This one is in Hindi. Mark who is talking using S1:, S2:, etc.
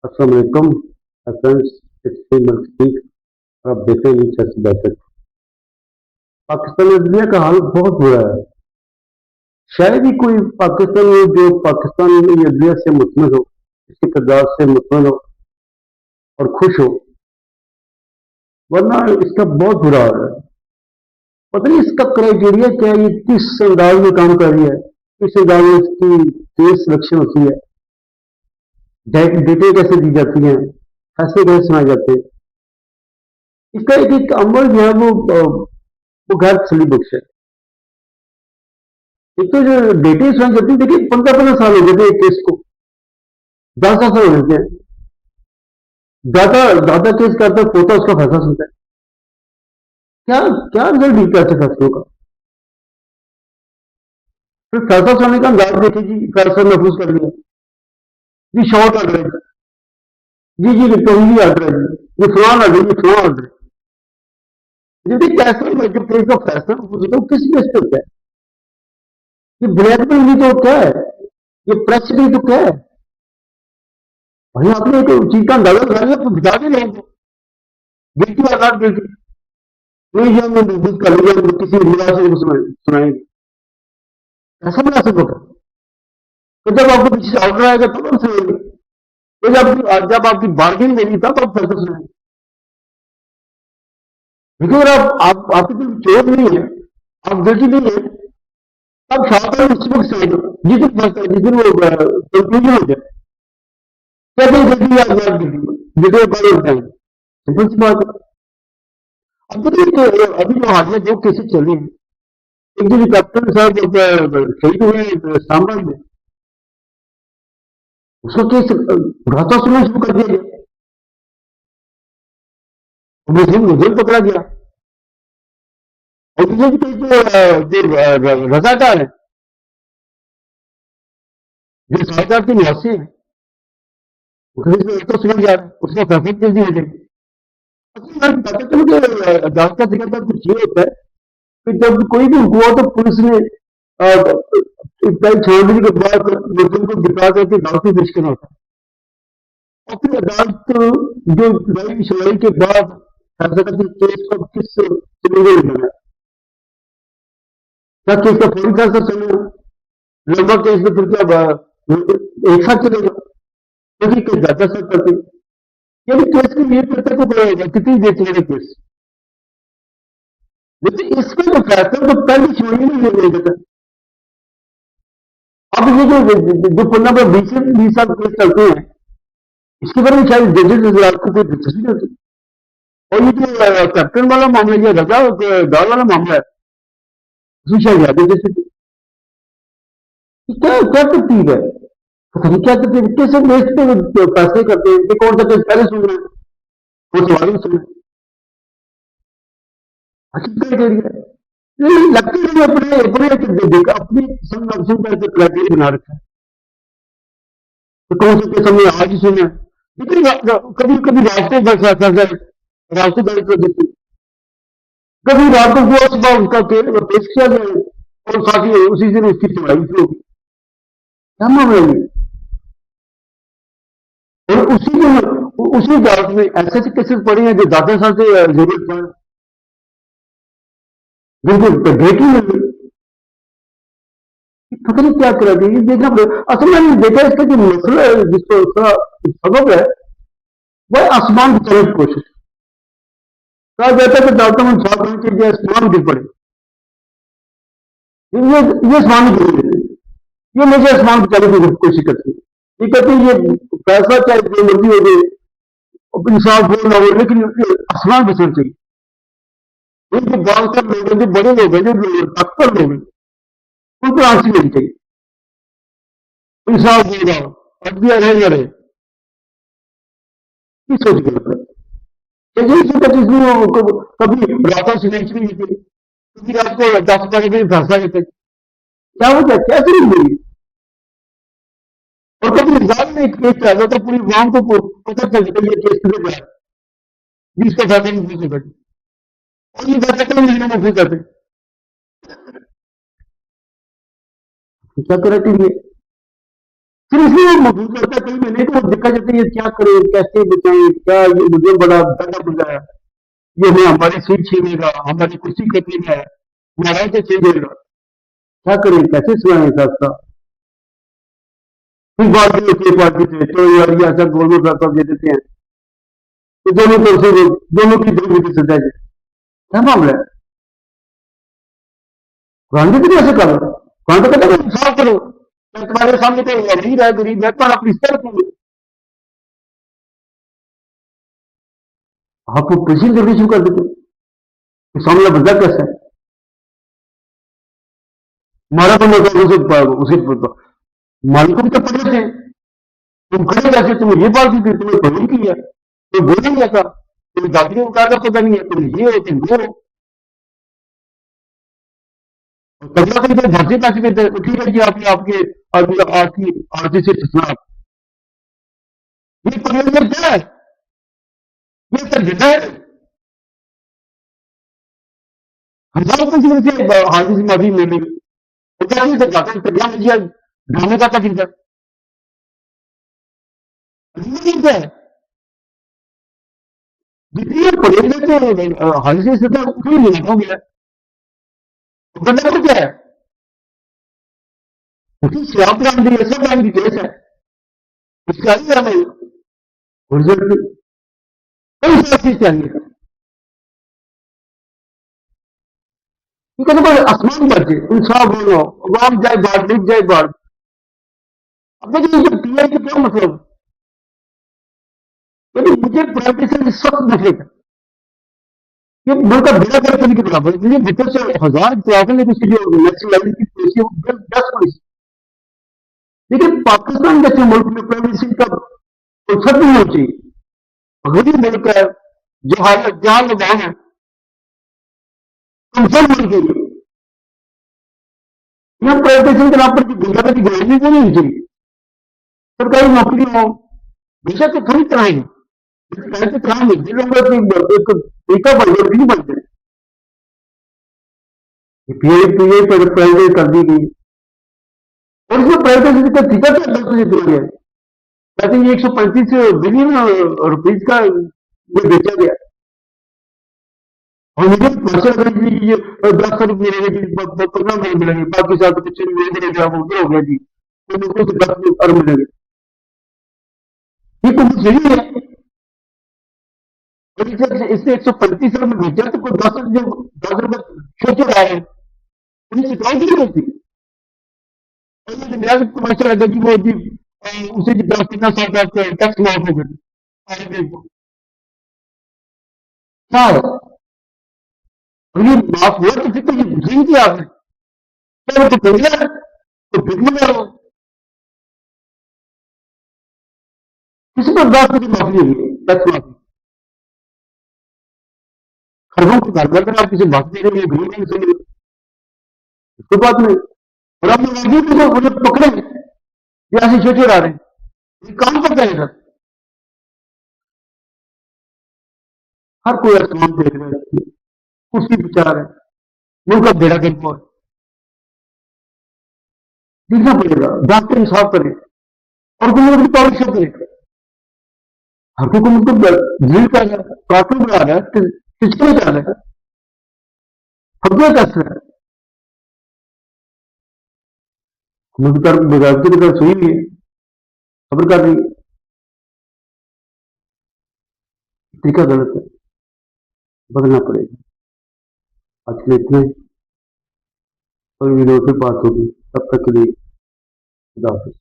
S1: अस्सलाम वालेकुम फ्रेंड्स, इट्स मी मलकीत और आप देख रहे हैं सियासी बैठक। पाकिस्तान में दुनिया का हाल बहुत बुरा है। शायद ही कोई पाकिस्तान में जो पाकिस्तान में ये दुनिया से मुतमिन हो, इसके किरदार से मुतमिन हो और खुश हो, वरना इसका बहुत बुरा हाल है। पता नहीं इसका क्राइटेरिया क्या है, ये किस अंदाज में काम कर रही है, किस अंदाज में इसकी केस सिलेक्शन होती है, डेटे कैसे दी जाती हैं, फैसले कैसे सुनाए जाते हैं। इसका एक एक अमल जो है वो गैर तसली बख्श है। एक तो जो डेटे सुनाई जाती है, देखिए 15-15 साल हो गए थे केस को, 10-10 साल हो गए थे। दादा दादा केस करता है, पोता उसका फैसला सुनता है। क्या क्या रिजल्ट निकलता है ऐसे फैसलों का? फिर फैसला सुनाने का अंदाज देखे जी, फैसला महफूज कर लिया जी, शॉर्ट ऑर्डर है जी, रिकवरी ऑर्डर है जी, ये फलान ऑर्डर, ये फलान ऑर्डर। यदि कैसे जो केस का फैसला महफूज होता है, किस बेस पे होता है? ये ब्लैकमेल भी तो क्या है, ये प्रेस भी तो क्या है? भाई आपने एक चीज का अंदाजा लगा लिया तो बता दें लोगों को, गिल्टी और नॉट गिल्टी। कोई जो हमें महफूज कर लिया तो किसी रिवाज से सुनाएंगे, ऐसा बना सकता? तो जब आपको पीछे से ऑर्डर आएगा तब हम सुनेंगे, तो जब आपकी बार्गेन देगी तब आप फैसला सुनाएंगे। लेकिन अगर आप आपकी कोई चोट नहीं है, आप गिल्टी नहीं है, तब शॉर्ट और उस वक्त सुनेगा जिस दिन वो कंक्लूजन हो जाए, क्या कोई गिल्टी या नॉट गिल्टी, गिल्टी बड़े होते हैं, सिंपल सी बात है। अब देखिए अभी जो हाल में जो केसेस चल रही है, एक जो कैप्टन साहब शहीद हुए सांबा में, उसका केस घाता सुनना शुरू कर दिया गया, मुस्लिम पकड़ा गया। और दूसरे की जो रजाकार है, जो सरकार के निवासी है, उसका सुना जा रहा है, उसका फैसला दे दिया जाएगा। असल में पता चलो कि अदालत का तरीका कुछ ये होता है कि जब कोई भी हुआ तो पुलिस ने छोड़ने के बाद मुस्लिम को गिरफ्तार करके अदालत में पेश करना होता है, और फिर अदालत जो लड़ाई सुनवाई के बाद फैसला करती है केस को किस तरीके में लेना है। क्या केस का फौरी फैसला चलेगा, लंबा केस में फिर क्या एक साथ चलेगा, क्योंकि केस ज्यादा सर करते हैं। यानी केस की ये करते को बढ़ेगा कितनी देर चलेगा केस, लेकिन इसमें जो फैसला तो पहले सुनवाई में ले लेगा। अब ये जो पन्ना पर 20 साल केस चलते हैं, इसके बारे में शायद जजेस आपको कोई दिलचस्पी नहीं होती। और ये जो कैप्टन वाला मामला, ये रजा दाल वाला मामला है, उसमें शायद ज्यादा दिलचस्पी। क्या क्या तरतीब है, पता नहीं क्या तरतीब, किस बेस पे फैसले करते हैं कि कौन सा केस पहले सुन रहे हैं, कौन सा बाद में सुन रहे हैं, अच्छी क्राइटेरिया है। नहीं लगता है अपने अपने अपनी संरक्षण का क्राइटेरिया बना रखा है, तो कौन से केस हमने आज ही सुना है। लेकिन कभी कभी रास्ते रास्ते दर्ज कर देते, कभी रात को हुआ सुबह उसका पेश किया जाए और साथ ही उसी दिन उसकी सुनवाई शुरू होगी। क्या मामला है ये? और उसी अदालत में ऐसे ऐसे केसेस पड़े हैं जो 10 साल से जरूरत है, जिनको डेट ही मिल गई, पता नहीं क्या करा ये देखना पड़ेगा। असल में देखा इसका जो मसला है, जिसको इसका सबब है, वह आसमान की तरफ कोशिश। कहा जाता है कि अदालतों में 7 के लिए आसमान गिर पड़े, ये आसमान गिर देते, ये मुझे आसमान की तरफ की कोशिश करती है। ये कहते हैं ये पैसा चाहे जो मर्जी हो गए, इंसाफ हो ना हो, लेकिन आसमान बचना चाहिए। ये जो बालकर लोग हैं, जो बड़े लोग हैं, जो ताकतवर लोग हैं, उनको आंसी लेनी चाहिए, इंसाफ होगा, अदबिया रहेगा रहे, ये सोच के लगता है। यही कभी राता सिलेक्शन नहीं थी, कभी रात को 10 बजे भी फैसला करते, क्या वजह क्या जरूर हुई। और कभी रिजाल में एक केस चला था, पूरी गांव को पता चल गया ये केस किधर गया, जिसका फैसला नहीं हो सकता, और ये फैसला कई महीने में फिर करते, क्या करेक्ट है। फिर इसलिए वो महसूस करता है कई महीने को दिक्कत जाती है, क्या करें, कैसे बचाएं, क्या ये मुझे बड़ा दर्द बुझा है, ये हमें हमारी सीट छीनेगा, हमारी कुर्सी खरीदेगा है, नाराज से छीनेगा, क्या करें, कैसे सुनाएं सबका। फिर बात भी होती है पार्टी से, तो यार ये ऐसा गवर्नमेंट पैसा दे देते हैं, तो दोनों तरफ से दोनों की दो मीटिंग सजा जाए, क्या मामला है। कुरान भी तो ऐसे करो, कुरान तो कहता है इंसाफ करो, तो तुम्हारे सामने तो अमीर है गरीब है, पर अपनी तरफ करो, आपको पैसे देने शुरू कर देते, सामने बंदा कैसा है, हमारा तो मतलब उसे मालिकों की तो पड़े थे, तुम खड़े कैसे, तुम्हें ये बात की, तुम्हें पढ़ी की है, तुम बोलेंगे ऐसा, तुम्हें दादी का पता नहीं है, तुम ये हो, तुम वो हो, कभी कभी तो झांसी पैसे देते हैं, तो ठीक है कि आपने आपके आपकी आरती से सुना, ये परिवर्तन क्या है, ये तर्जुमा है, हजारों पैसे से हाजिर से माफी ले ली, तो क्या नहीं सकता इंतजाम किया, ढाने का तक इंतजार है, जितनी परिवर्तन से हाजिर से उतनी लेना हो गया, तो बंदा को क्या है, उसी शराब नाम दी है, सब नाम की केस है, उसका ही हमें ओरिजिनल कई सारी चीज चाहिए, ये कहते हैं आसमान बचे इंसाफ बोलो, अवाम जाए बाढ़, डूब जाए बाढ़, अब देखिए ये पीआई का क्या मतलब, यदि मुझे प्राइवेटाइजेशन इस वक्त नफरत है, ये मुल्क का बेड़ा गर्क करने के बराबर है, मुझे भीतर से हजार इतलाफों ने किसी जो नेशनल लेवल की पॉलिसी है वो बेस्ट पॉलिसी, लेकिन पाकिस्तान जैसे मुल्क में प्राइवेसी का फुर्सत नहीं होनी चाहिए, गरीब मुल्क है, जो हालत जहां लोग हैं कंफर्म होनी चाहिए, यहाँ प्राइवेटाइजेशन के नाम पर जो दुनिया की गारंटी वो नहीं होनी चाहिए, सरकारी नौकरी हो बेशक तो थोड़ी कराएंगे, लेकिन कराएंगे जिन लोगों को एक तरीका बन गया नहीं बन गया, पीआई पीआई पर प्राइवेट कर दी गई, और इसमें प्राइवेटाइजेशन का तरीका क्या गलत दिया गया है, कहते हैं 135 बिलियन रुपीज का ये बेचा गया, और मुझे पैसे लग रहे जी, ये 10 रुपये मिलेंगे जी, 15 मिलेंगे, बाकी साल तो कुछ नहीं मिलेगा, वो क्या हो गया जी, तो मुझे 10 अरब मिलेंगे, ये तो कुछ नहीं है, और इससे 135 अरब में बेचा तो कोई 10 रुपये सोचो रहा है, उन्हें शिकायत नहीं होती, और ये नया पैसा लगा कि वो जी उसे जी 10 कितना 7 लाख का टैक्स माफ हो गया, अरे देखो क्या है, और ये माफ हुआ तो फिर तो ये बुझेंगे कि आपने, चलो तो कर लिया, तो फिर मिला वो किसी पर 10 की माफी होगी, टैक्स माफी, खरबों को घर कर आप किसी बात दे रहे हैं, गरीब नहीं सुन, कोई बात नहीं, और आप लोग तो मुझे पकड़े या ऐसे सोचे रह रहे हैं, ये काम करता है सर, हर कोई आसमान देख रहा है, कुर्सी विचार है, मुल्क का बेड़ा गर्क और देखना पड़ेगा, जांच इंसाफ करें, और हुकूमत की पावर शो करें, हर हुकूमत को ड्रिल कर रहा है, कार्टून बना रहा है, सिस्टम कर रहा है, फतवा कैसे है, हुकूमत कर बगावती की तरफ सुई हुई है, खबर कर रही है, तरीका गलत है, बदलना पड़ेगा, आज के लिए इतने, और वीडियो से बात होगी, तब तक के लिए खुदा हाफिज़।